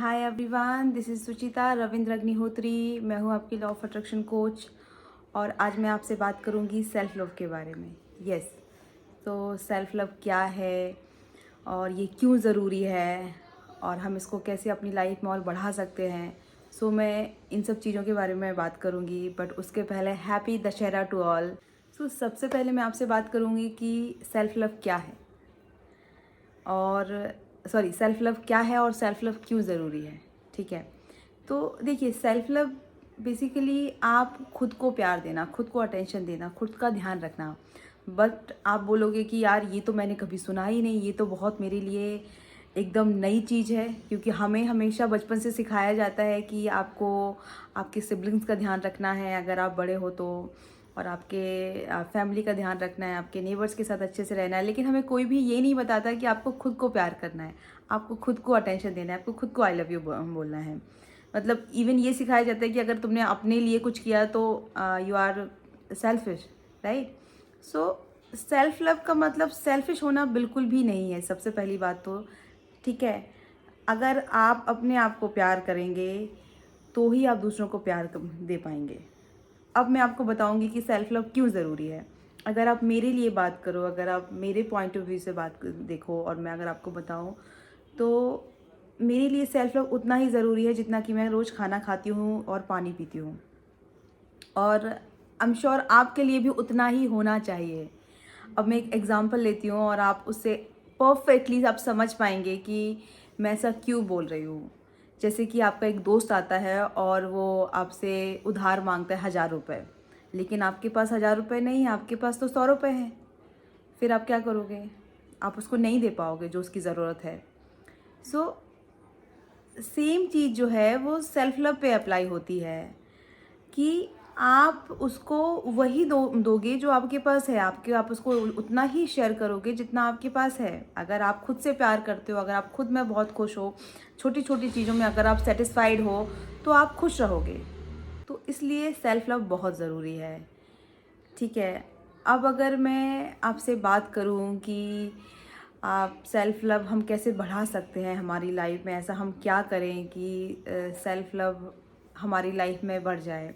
Hi everyone, this is सुचिता रविंद्र अग्निहोत्री। मैं हूँ आपकी लॉ ऑफ अट्रैक्शन कोच और आज मैं आपसे बात करूँगी सेल्फ़ लव के बारे में। यस, तो सेल्फ़ लव क्या है और ये क्यों ज़रूरी है और हम इसको कैसे अपनी लाइफ में और बढ़ा सकते हैं। सो मैं इन सब चीज़ों के बारे में बात करूँगी, बट उसके पहले हैप्पी दशहरा टू ऑल। सो सबसे पहले मैं आपसे बात करूँगी कि सेल्फ़ लव क्या है और सेल्फ़ लव क्या है और सेल्फ़ लव क्यों ज़रूरी है। ठीक है, तो देखिए, सेल्फ़ लव बेसिकली आप खुद को प्यार देना, खुद को अटेंशन देना, खुद का ध्यान रखना। बट आप बोलोगे कि यार ये तो मैंने कभी सुना ही नहीं, ये तो बहुत मेरे लिए एकदम नई चीज़ है, क्योंकि हमें हमेशा बचपन से सिखाया जाता है कि आपको आपके सिबलिंग्स का ध्यान रखना है अगर आप बड़े हो तो, और आपके फैमिली का ध्यान रखना है, आपके नेबर्स के साथ अच्छे से रहना है। लेकिन हमें कोई भी ये नहीं बताता कि आपको खुद को प्यार करना है, आपको खुद को अटेंशन देना है, आपको खुद को आई लव यू बोलना है। मतलब इवन ये सिखाया जाता है कि अगर तुमने अपने लिए कुछ किया तो you are selfish, right. So self love का मतलब सेल्फिश होना बिल्कुल भी नहीं है, सबसे पहली बात तो। ठीक है, अगर आप अपने आप को प्यार करेंगे तो ही आप दूसरों को प्यार दे पाएंगे। अब मैं आपको बताऊंगी कि सेल्फ लव क्यों ज़रूरी है। अगर आप मेरे लिए बात करो, अगर आप मेरे पॉइंट ऑफ व्यू से बात देखो और मैं अगर आपको बताऊं, तो मेरे लिए सेल्फ लव उतना ही ज़रूरी है जितना कि मैं रोज़ खाना खाती हूँ और पानी पीती हूँ, और आई एम श्योर आपके लिए भी उतना ही होना चाहिए। अब मैं एक एग्जांपल लेती हूँ और आप उससे परफेक्टली आप समझ पाएंगे कि मैं ऐसा क्यों बोल रही हूँ। जैसे कि आपका एक दोस्त आता है और वो आपसे उधार मांगता है 1000 रुपये, लेकिन आपके पास 1000 रुपये नहीं है, आपके पास तो 100 रुपये हैं। फिर आप क्या करोगे? आप उसको नहीं दे पाओगे जो उसकी ज़रूरत है। सो सेम चीज़ जो है वो सेल्फ लव पे अप्लाई होती है कि आप उसको वही दोगे जो आपके पास है। आप उसको उतना ही शेयर करोगे जितना आपके पास है। अगर आप खुद से प्यार करते हो, अगर आप खुद में बहुत खुश हो, छोटी छोटी चीज़ों में अगर आप सेटिस्फाइड हो, तो आप खुश रहोगे। तो इसलिए सेल्फ लव बहुत ज़रूरी है। ठीक है, अब अगर मैं आपसे बात करूं कि आप सेल्फ़ लव हम कैसे बढ़ा सकते हैं हमारी लाइफ में, ऐसा हम क्या करें कि सेल्फ़ लव हमारी लाइफ में बढ़ जाए।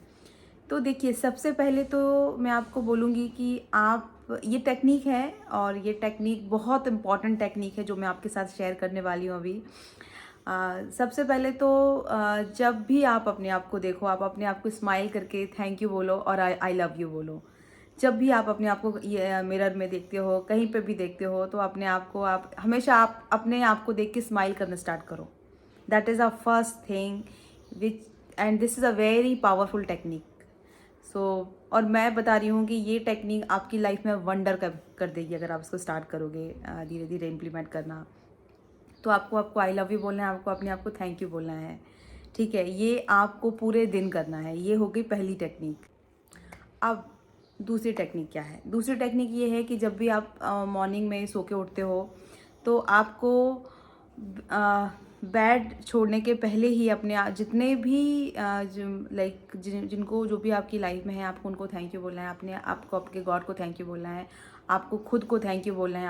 तो देखिए, सबसे पहले तो मैं आपको बोलूँगी कि आप ये टेक्निक है और ये टेक्निक बहुत इम्पॉर्टेंट टेक्निक है जो मैं आपके साथ शेयर करने वाली हूँ अभी। सबसे पहले तो जब भी आप अपने आप को देखो, आप अपने आप को स्माइल करके थैंक यू बोलो और आई लव यू बोलो। जब भी आप अपने आप को ये मिरर में देखते हो, कहीं पे भी देखते हो, तो अपने आप को आप हमेशा आप अपने आप को देख के स्माइल करना स्टार्ट करो। That is a first thing which, and this is a very powerful technique. So और मैं बता रही हूँ कि ये टेक्निक आपकी लाइफ में वंडर कर देगी अगर आप इसको स्टार्ट करोगे धीरे धीरे इम्प्लीमेंट करना। तो आपको आपको आई लव यू बोलना है, आपको अपने आप को थैंक यू बोलना है। ठीक है, ये आपको पूरे दिन करना है। ये हो गई पहली टेक्निक। अब दूसरी टेक्निक क्या है? दूसरी टेक्निक ये है कि जब भी आप मॉर्निंग में सो के उठते हो, तो आपको बेड छोड़ने के पहले ही जितने भी जिनको जो भी आपकी लाइफ में है, आपको उनको थैंक यू बोलना है। आपको आपके गॉड को थैंक यू बोलना है, आपको खुद को थैंक यू बोलना है,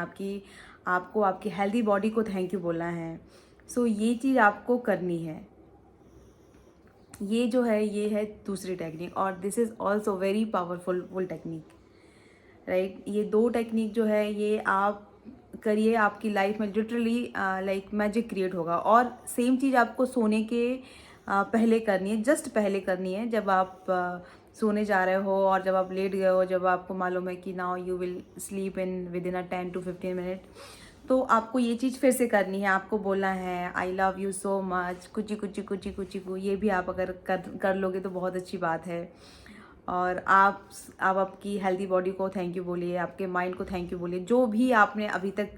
आपको आपकी हेल्दी बॉडी को थैंक यू बोलना है। सो ये चीज़ आपको करनी है। ये जो है ये है दूसरी टेक्निक, और this is also very powerful technique, right. ये दो टेक्निक जो है ये आप करिए, आपकी लाइफ में लिटरली लाइक मैजिक क्रिएट होगा। और सेम चीज़ आपको सोने के पहले करनी है, जस्ट पहले करनी है। जब आप सोने जा रहे हो और जब आप लेट गए हो, जब आपको मालूम है कि now you will sleep in with in a 10 to 15 minute, तो आपको ये चीज़ फिर से करनी है। आपको बोलना है I love you so much, कुची कुची कुची कुची कु। ये भी आप अगर कर लोगे तो बहुत अच्छी बात है। और आप आपकी हेल्दी बॉडी को थैंक यू बोलिए, आपके माइंड को थैंक यू बोलिए। जो भी आपने अभी तक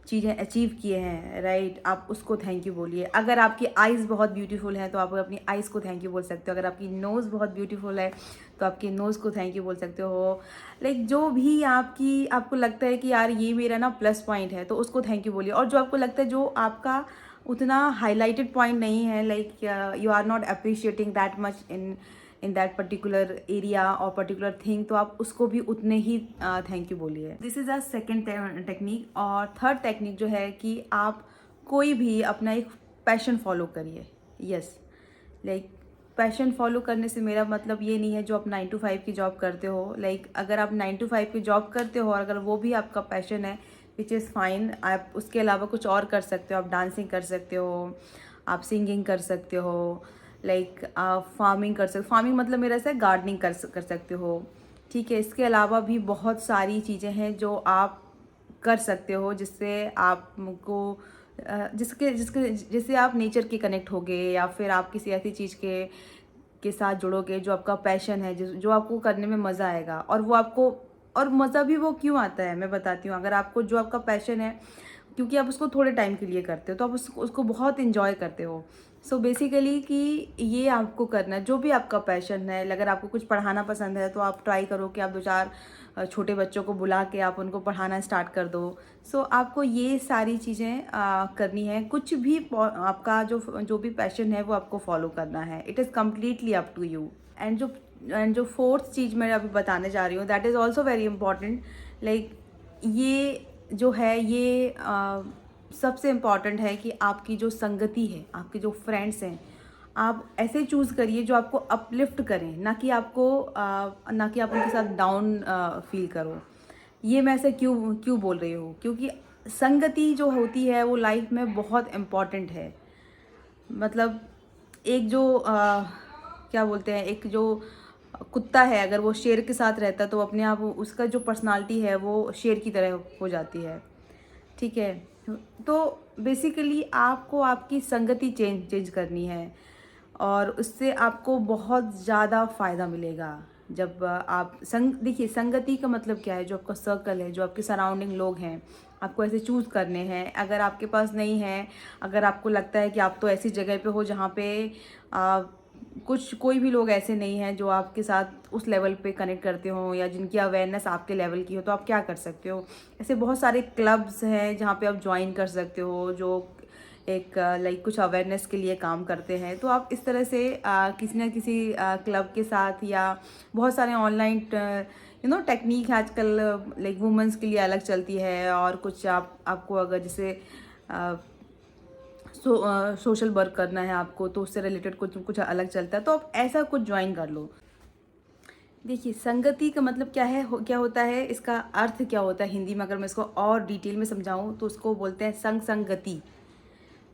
चीज़ें अचीव किए हैं, राइट, आप उसको थैंक यू बोलिए। अगर आपकी आइज़ बहुत ब्यूटीफुल हैं तो आप अपनी आइज़ को थैंक यू बोल सकते हो। अगर आपकी नोज़ बहुत ब्यूटीफुल है तो आपकी नोज़ को थैंक यू बोल सकते हो। लाइक जो भी आपको लगता है कि यार ये मेरा ना प्लस पॉइंट है, तो उसको थैंक यू बोलिए। और जो आपको लगता है जो आपका उतना हाईलाइटेड पॉइंट नहीं है, like you are not appreciating that much in that particular area और पर्टिकुलर थिंग, तो आप उसको भी उतने ही थैंक यू बोलिए। This is a second technique. और थर्ड टेक्निक जो है कि आप कोई भी अपना एक पैशन फॉलो करिए। यस, लाइक पैशन फॉलो करने से मेरा मतलब ये नहीं है जो आप 9 to 5 की जॉब करते हो। लाइक अगर आप 9 to 5 की जॉब करते हो और अगर वो भी आपका पैशन है, विच इज़ फाइन, आप उसके अलावा कुछ और कर सकते हो। आप डांसिंग कर सकते हो, आप सिंगिंग कर सकते हो, लाइक आप फार्मिंग कर सकते हो। फार्मिंग मतलब मेरा से गार्डनिंग कर सकते हो, ठीक है। इसके अलावा भी बहुत सारी चीज़ें हैं जो आप कर सकते हो, जिससे आपको जिसके जिसके जिससे आप नेचर के कनेक्ट होगे, या फिर आप किसी ऐसी चीज़ के साथ जुड़ोगे जो आपका पैशन है, जो आपको करने में मज़ा आएगा। और वो आपको, और मज़ा भी वो क्यों आता है मैं बताती हूँ। अगर आपको जो आपका पैशन है, क्योंकि आप उसको थोड़े टाइम के लिए करते हो, तो आप उसको बहुत इंजॉय करते हो। सो बेसिकली कि ये आपको करना है जो भी आपका पैशन है। अगर आपको कुछ पढ़ाना पसंद है तो आप ट्राई करो कि आप 2-4 छोटे बच्चों को बुला के आप उनको पढ़ाना स्टार्ट कर दो। सो आपको ये सारी चीज़ें करनी है। कुछ भी आपका जो भी पैशन है वो आपको फॉलो करना है। It is completely up to you. And जो फोर्थ चीज़ मैं अभी बताने जा रही हूँ, that is also very important. Like ये जो है ये सबसे इम्पॉर्टेंट है कि आपकी जो संगति है, आपके जो फ्रेंड्स हैं, आप ऐसे चूज़ करिए जो आपको अपलिफ्ट करें, ना कि आप उनके साथ डाउन फील करो। ये मैं ऐसे क्यों क्यों बोल रही हूँ, क्योंकि संगति जो होती है वो लाइफ में बहुत इम्पॉर्टेंट है। मतलब एक जो क्या बोलते हैं, एक जो कुत्ता है, अगर वो शेर के साथ रहता है तो अपने आप उसका जो पर्सनालिटी है वो शेर की तरह हो जाती है, ठीक है। तो बेसिकली आपको आपकी संगति चेंज करनी है, और उससे आपको बहुत ज़्यादा फ़ायदा मिलेगा। जब आप देखिए, संगति का मतलब क्या है, जो आपका सर्कल है, जो आपके सराउंडिंग लोग हैं, आपको ऐसे चूज़ करने हैं। अगर आपके पास नहीं है, अगर आपको लगता है कि आप तो ऐसी जगह पे हो जहाँ पे कोई भी लोग ऐसे नहीं हैं जो आपके साथ उस लेवल पे कनेक्ट करते हो, या जिनकी अवेयरनेस आपके लेवल की हो, तो आप क्या कर सकते हो, ऐसे बहुत सारे क्लब्स हैं जहाँ पे आप ज्वाइन कर सकते हो, जो एक लाइक कुछ अवेयरनेस के लिए काम करते हैं। तो आप इस तरह से किसी न किसी क्लब के साथ, या बहुत सारे ऑनलाइन टेक्निक है आजकल, लाइक वुमेंस के लिए अलग चलती है, और कुछ आपको अगर जैसे सोशल वर्क करना है आपको, तो उससे रिलेटेड कुछ कुछ अलग चलता है, तो आप ऐसा कुछ ज्वाइन कर लो। देखिए, संगति का मतलब क्या है, क्या होता है, इसका अर्थ क्या होता है हिंदी में, अगर मैं इसको और डिटेल में समझाऊं तो उसको बोलते हैं संगति।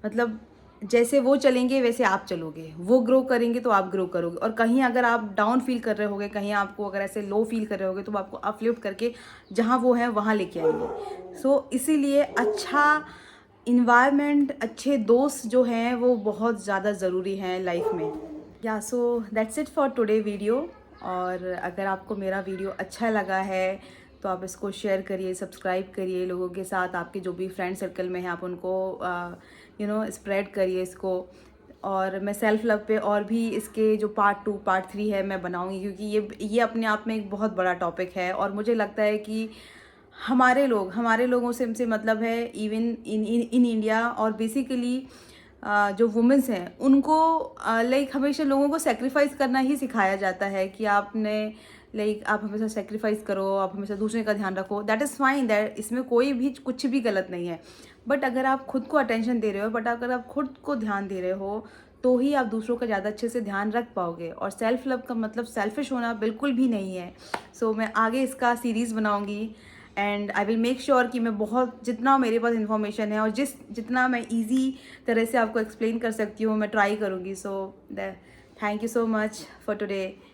मतलब जैसे वो चलेंगे वैसे आप चलोगे, वो ग्रो करेंगे तो आप ग्रो करोगे। और कहीं अगर आप डाउन फील कर रहे होगे, कहीं आपको अगर ऐसे लो फील कर रहे होगे, तो वो आपको अपलिफ्ट करके जहाँ वो है वहाँ लेके आएंगे। सो इसीलिए अच्छा इन्वायरमेंट, अच्छे दोस्त जो हैं वो बहुत ज़्यादा ज़रूरी हैं लाइफ में। या so that's it for today video. और अगर आपको मेरा वीडियो अच्छा लगा है तो आप इसको शेयर करिए, सब्सक्राइब करिए लोगों के साथ, आपके जो भी फ्रेंड सर्कल में हैं आप उनको स्प्रेड करिए इसको। और मैं सेल्फ़ लव पे और भी इसके जो पार्ट 2 पार्ट 3 है मैं बनाऊंगी, क्योंकि ये अपने आप में एक बहुत बड़ा टॉपिक है। और मुझे लगता है कि हमारे लोगों से मतलब है, इवन इन इंडिया, और बेसिकली जो वुमेंस हैं उनको लाइक हमेशा लोगों को सेक्रीफाइस करना ही सिखाया जाता है, कि आपने लाइक आप हमेशा सेक्रीफाइस करो, आप हमेशा दूसरे का ध्यान रखो। दैट इज़ फाइन, दैट इसमें कोई भी कुछ भी गलत नहीं है। बट अगर आप खुद को अटेंशन दे रहे हो, बट अगर आप खुद को ध्यान दे रहे हो, तो ही आप दूसरों का ज़्यादा अच्छे से ध्यान रख पाओगे। और सेल्फ लव का मतलब सेल्फिश होना बिल्कुल भी नहीं है। सो मैं आगे इसका सीरीज़ बनाऊँगी, and I will make sure कि मैं बहुत जितना मेरे पास इन्फॉर्मेशन है और जितना मैं ईजी तरह से आपको एक्सप्लेन कर सकती हूँ, मैं ट्राई करूँगी। So thank you so much for today.